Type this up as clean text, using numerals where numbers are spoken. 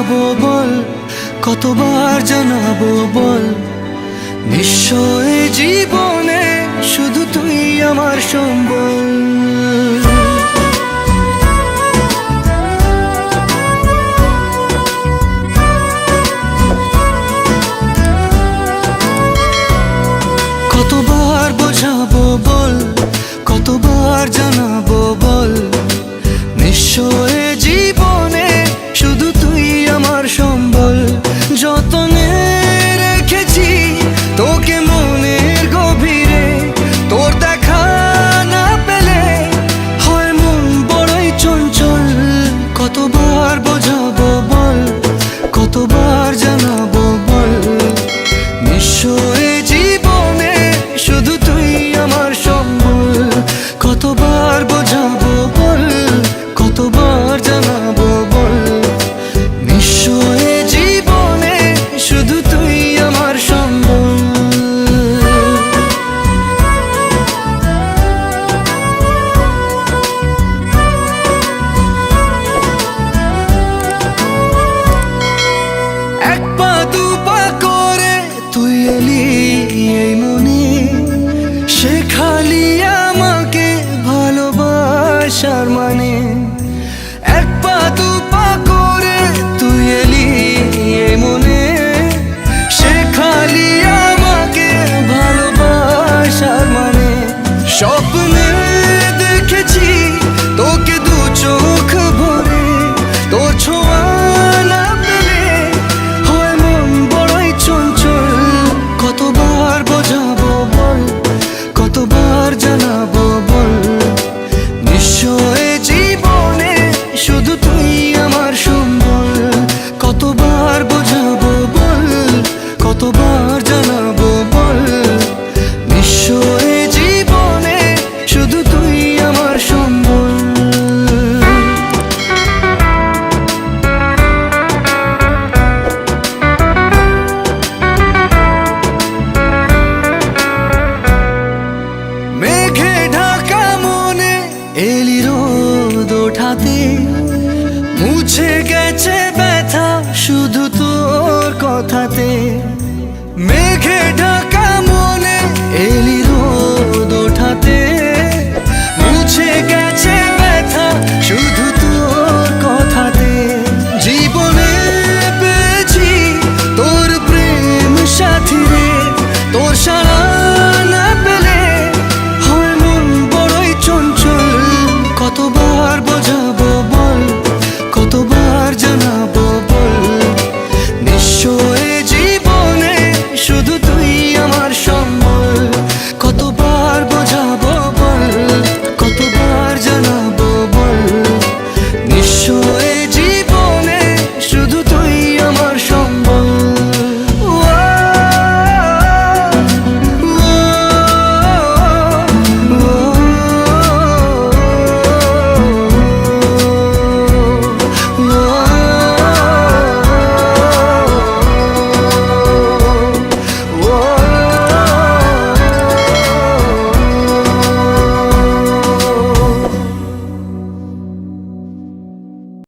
বোঝাবো বল, কতবার জানাবো বল, নিশ্চয় জীবনে শুধু তুই আমার সম্বল। কতবার বোঝাবো বল, কতবার জানাবো বল, নিশ্চয় জীবনে শুধু তুই আমার সম্বল। যতনে রেখেছি তোকে মনের গভীরে, তোর দেখা না পেলে হয় মন বড়ই চঞ্চল। কতবার বোঝাবো বল, কতবার জানাবো বল, নিশ্চয় জীবনে শুধু তুই আমার সম্বল। কতবার বোঝাবো বল, কতবার জানাবো বল, নিশ্চয় জীবনে শুধু তুই আমার সম্বল। এক পা দু পা করে তুই এলি এই মনে, শেখালি আমাকে ভালোবাসার মানে। এক পা দু পা করে তুই এলি এই মনে, শেখালি আমাকে ভালোবাসার মানে। স্বপ্নে দেখেছি তোকে দু চোখ ভরে, তোর ছোঁয়া না পেলে হয় মন বড়ই চঞ্চল। কতবার বোঝাবো বল, কতবার জানাবো বল, নিশ্চয় জীবনে শুধু তুই আমার সম্বল। কতবার বোঝাবো বল, কতবার জানাবো বল, নিশ্চয় জীবনে শুধু তুই আমার সম্বল। মেঘে ঢাকা মনে এলি রোদ ওঠাতে, মুছে গেছে